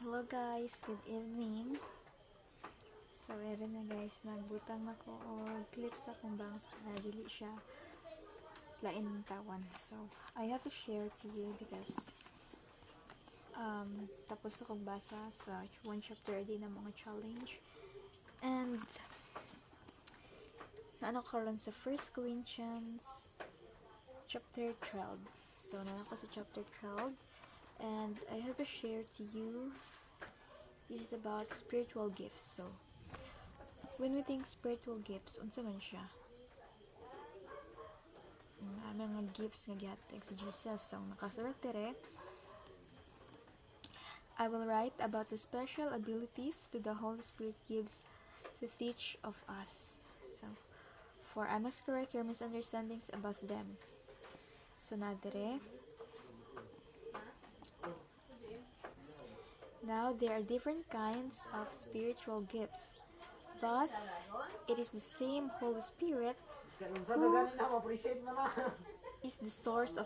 Hello guys, good evening. So, erin na guys, nagbutang ako og clips akong bangs para dili siya lain ng tawan. So, I have to share to you because tapos akong basa sa one chapter din ng mga challenge. And naano karon sa 1 Corinthians chapter 12. So, naano ko sa chapter 12 and I have to share to you. This is about spiritual gifts. So, when we think spiritual gifts, unsa man siya? Mga gifts nga gihatag si Jesus. So, nakasulat dire, I will write about the special abilities that the Holy Spirit gives to each of us. So, for I must correct your misunderstandings about them. So, na dire, now there are different kinds of spiritual gifts, but it is the same Holy Spirit who is the source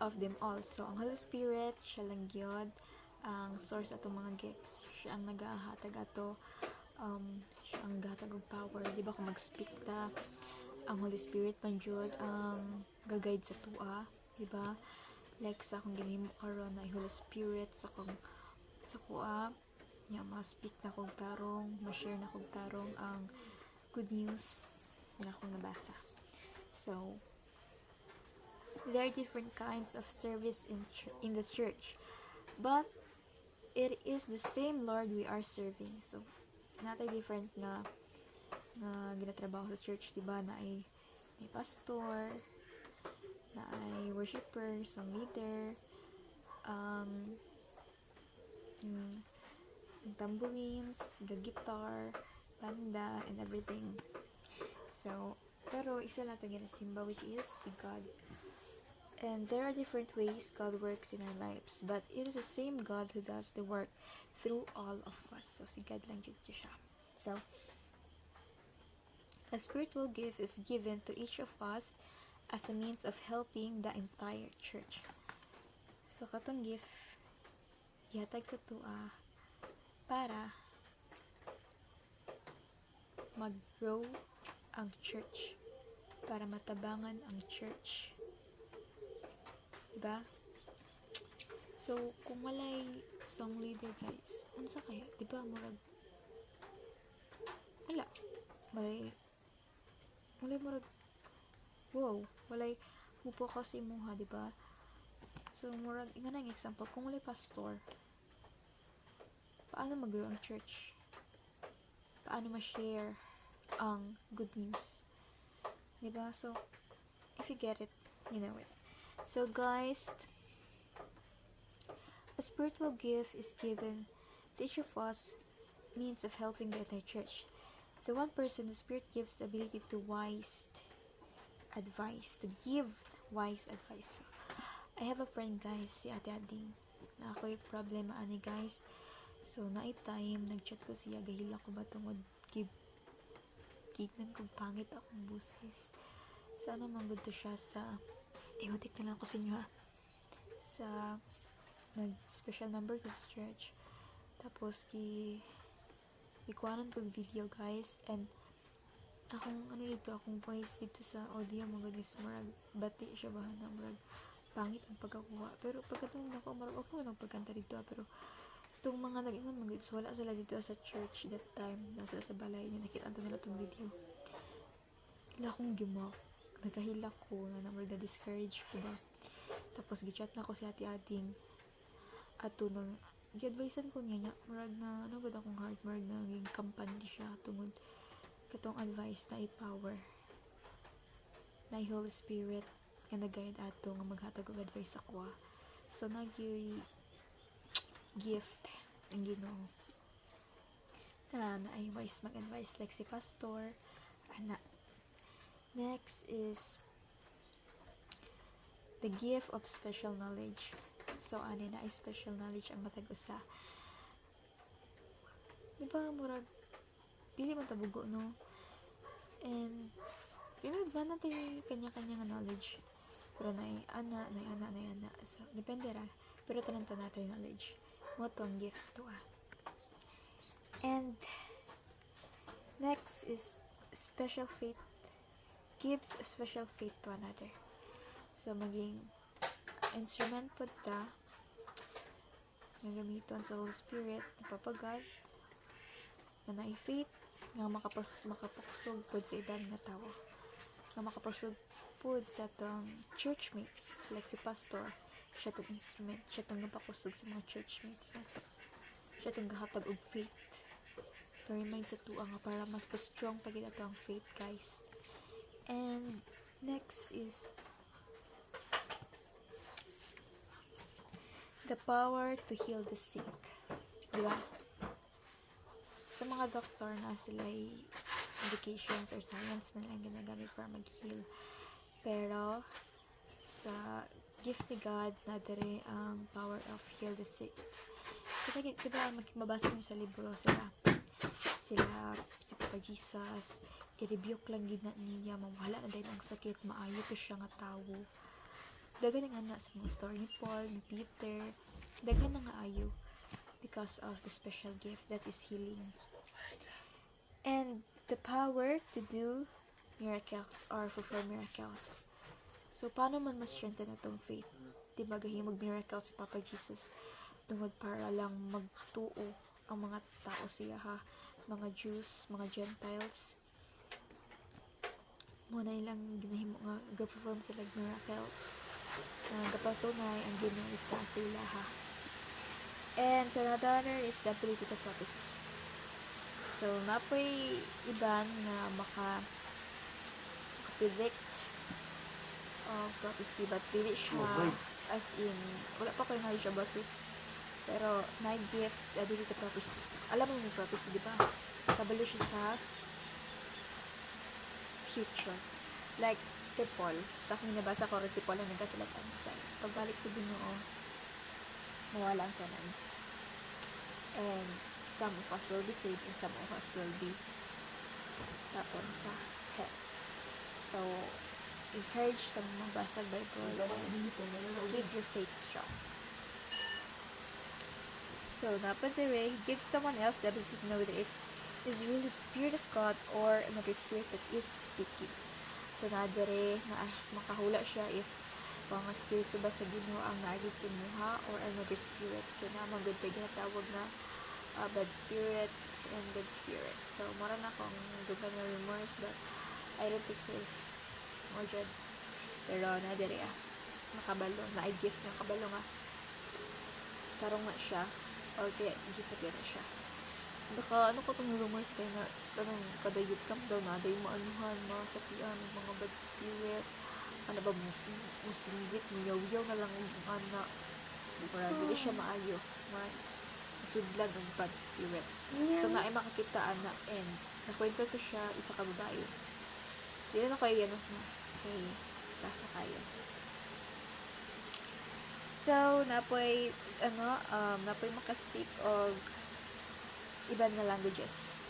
of them all. So, ang Holy Spirit, siya lang gyud ang source atong mga gifts. Siya ang nagahatag ato, siya ang gahatag og power. Di ba kung mag-speak ta, ang Holy Spirit man jud ang gagayad sa tua, di ba? Like sa akong ginhimo karon na Holy Spirit sa kuha nya ma-speak na kog tarong, ma-share na kog tarong ang good news na akong nabasa. So, there are different kinds of service in the church, but it is the same Lord we are serving. So, natay different na ginatrabaho sa church, diba? Na ay may pastor, na ay worshipper, song leader, tambourines, the guitar, banda, and everything. So, pero isa lang itong ginasimba, which is si God. And there are different ways God works in our lives, but it is the same God who does the work through all of us. So, si God lang dito siya. So, a spiritual gift is given to each of us as a means of helping the entire church. So, katong gift, ihatag sa tua para mag-grow ang church, para matabangan ang church. Diba? So, kung walay song leader guys, unsa kaya? Diba, murag murag wow, walay mupo ka sa imuha, diba? So, murag, nga na example, kung walay pastor, paano mag-grow ang church? Paano ma-share ang good news? Diba? So, if you get it, you know it. So, guys, a spiritual gift is given to each of us means of helping the entire church. The one person, the Spirit gives the ability to give wise advice. So, I have a friend guys, si Ate Ading, na ako'y problema ani guys. So, night time, nag-chat ko siya, gahila ko ba tungod gignan kong pangit akong busis. Sana manggudo siya sa, iwatik na lang ako sa inyo ha, sa nag-special number ko sa church. Tapos, ikuanan kong video guys, and akong voice dito sa audio, mga guys, marag, bati siya ba na marag, pangit ang pagkakuha. Pero pagkatong ako, marag, okay man ang pagkanta dito, pero itong mga nag-ingon mga guys, wala sila dito sa church that time, nasa sa balay niya, nakita nila itong video. Hila akong gimak, nagkahila ko, na marag na-discourage ko ba. Tapos gichat na ko si Ate-ating, ato nang gi-advisean ko niya, marag na, ano ba akong heart, marag na naging kampanya siya, tungod katong advice na i-power na Holy Spirit nga nag-guide ato nga maghatag og advice sa kuha. So, gift ang Ginoo na ay wise mag-advise like si pastor, ana. Next is the gift of special knowledge. So, ani na ay special knowledge ang matag usa. Diba, murag dili man tabugo, no? And ba natin kanya-kanya nga knowledge, pero nay ana. So, depende ra pero tanan natin knowledge mo tong gifts to And next is special faith gives a special faith to another. So maging instrument po ta nga gamiton sa Holy Spirit na papagad na naay faith nga makapagsug pod sa ibang nga tawo, nga makapagsug pod sa tong churchmates, like si pastor, siya tong instrument, siya tong napakusog sa mga churchmates nato, siya tong gahatag og faith to remind sa tuwa nga para mas pa-strong pagid ato ang faith, guys. And next is the power to heal the sick. Diba? Sa mga doktor na sila'y medications or science man ang ginagamit para mag-heal. Pero, sa gift ni God, na dere ang power of heal the sick. So, diba, mabasa nyo sa libro si Papa Jesus, i-rebuke lang gid na niya, mawala na dahil ang sakit, maayo to siya nga tawo. Dagan nga na sa mga story ni Paul, ni Peter, dagan na nga ayo because of the special gift that is healing. And the power to do miracles or perform miracles. So, paano man ma-strengthen itong faith? Diba gahing mag-miracle si Papa Jesus tungod para lang magtuo ang mga tao siya mga Jews, mga Gentiles. Muna ilang ginahimo nga ga-perform sila miracles. Kapatunay ang ginawista sila And another is the ability to prophecy. So, napoy iban nga maka-predict of prophecy, but dili siya as in, wala pa ko knowledge about this, pero gift the ability to prophecy. Alam mo yung prophecy, di ba? Kabalo siya sa future. Like, si Paul, sa aking nabasa ko rin si Paul ang nagkasalatan sa pagbalik sa Ginoo, mawala ang kanan. And some of us will be saved and some of us will be tapon sa hell. So, encourage them magbasa ng Bible and keep your faith strong. So, napadere, give someone else the ability to know that it's is really the Spirit of God or another spirit that is speaking. So, nadere, na makahula siya if mga spirito ba sa Ginoo ang naagid sa imuha or another spirit. Kaya na magod tayo ginatawag na bad spirit and good spirit. So, mara na akong dugan na rumors, but I don't think so is more dyan. Pero nadere nakabalo, na-gift na kabalo nga karong nga siya or kaya gisapir na siya. Baka ano ko itong rumors kaya na kanang kadayot kam daw na daw maanuhan, masakian, mga bad spirit, ano ba musinggit, muyaw-yaw na lang yung anak, para hindi siya maayo, masudlan ng bad spirit. So na ay makakita na and nakwento to siya isa ka babae. Hindi na kayo yan kay class na kayo. So napoy napoy makaspeak og iban na languages.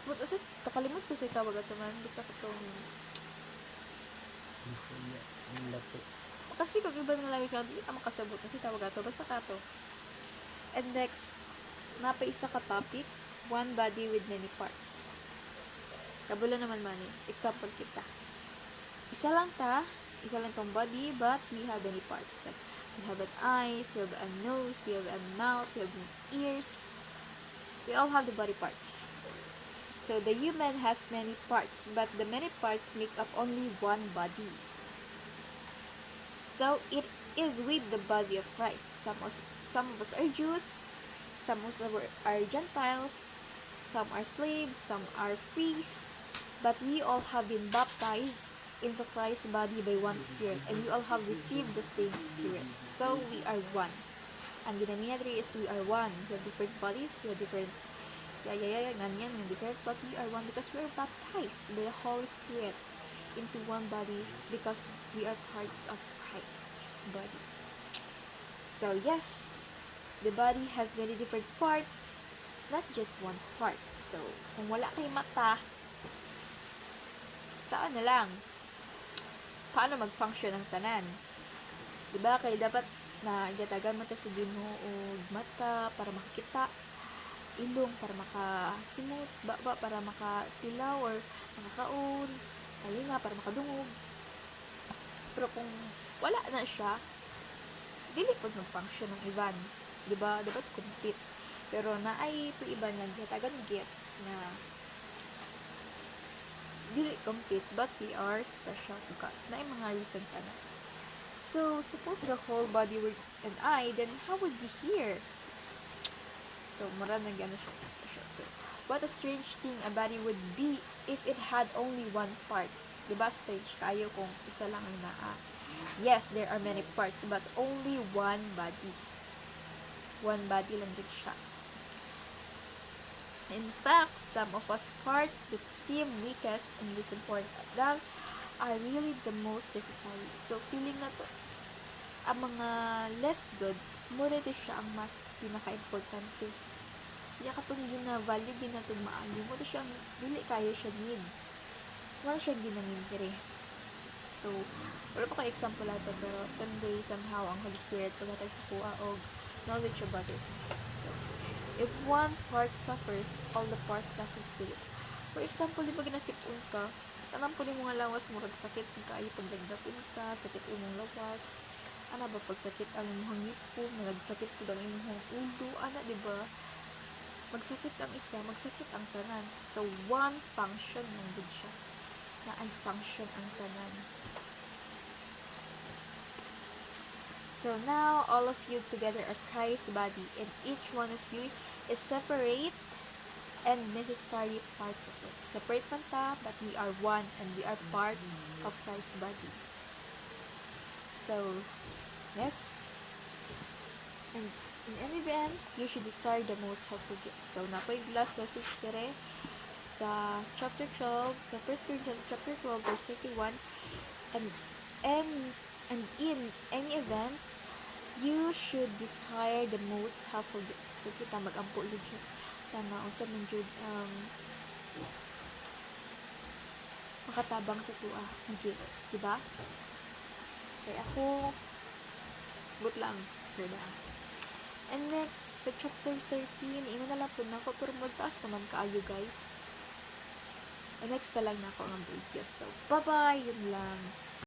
But usap, takalimot ko sa tawag ato man. Basta ko itong Bisaya, ang lato. makaspeak og iban na language, hindi ka makasabot na si tawag ato. Basta ka to. And next, napa isa ka topic, one body with many parts. Kabula naman man example kita. Isa lang tong body, but we have many parts. Like, we have an eyes, we have a nose, we have a mouth, we have ears. We all have the body parts. So, the human has many parts, but the many parts make up only one body. So, it is with the body of Christ. Some of us are Jews, some of us are Gentiles, some are slaves, some are free, but we all have been baptized into Christ's body by one Spirit, and we all have received the same Spirit. So, we are one. And ginamiyadri is we are one. We have different bodies, we have different ganyan, different, but we are one because we are baptized by the Holy Spirit into one body because we are parts of Christ's body. So, yes, the body has many different parts, not just one part. So, kung wala kay mata, saan na lang? Paano mag-function ang tanan? Diba? Kaya dapat na igatagan mo ta sa Ginoo og mata para makita, ilong para makasimot, baba para makatilaw or makakaon, talinga para makadungog. Pero kung wala na siya, dili pud mag-function ng iban. Diba? Dapat complete. Pero naay ito iba nga gihatagan gifts na dili complete but they are special to God. Naay mga reasons ana. So, suppose the whole body were an eye, then how would be here? So, mura na gano'n siya special. So, what a strange thing a body would be if it had only one part. Diba, strange kayo kung isa lang ang naa. Yes, there are many parts, but only one body. One body lang din siya. In fact, some of us parts that seem weakest and least important are really the most necessary. So, feeling na to, ang mga less good, mura din siya ang mas pinaka-importante. Kaya katong gina-value din natin maayo, mura siya, dili kayo siya need. Wala siya ginamit dire. So, wala pa kayo example natin, pero someday, somehow, ang Holy Spirit pagkatay sa kuha o knowledge about this. So, if one part suffers, all the parts suffer with it. For example, di ba ginasipon ka, tanam po yung mga lawas, murag sakit ka, ay pagdagdapin ka, sakit yung mga lawas, ana ba pagsakit ang imong ngipo, nagsakit po ang imong ulo, ana di ba? Magsakit ang isa, magsakit ang tanan. So one function lang din siya. Na ang function ang tanan. So now all of you together are Christ's body, and each one of you is separate and necessary part of it. Separate man ta, but we are one and we are part of Christ's body. So, next. And in any event, you should desire the most helpful gifts. So, napoy last message kere sa chapter 12, sa 1 Corinthians chapter 12, verse 31. And in any events, you should desire the most helpful gifts. So, kita mag-ampo legit. Tama, unsa man jud makatabang sa tuwa ng gifts, diba? Kaya ako, but lang, sure na. And next, sa chapter 13, ino na lang po na ako, pero magtaas naman kaayo, guys. And next na lang na ako ang video. So, bye-bye! Yun lang.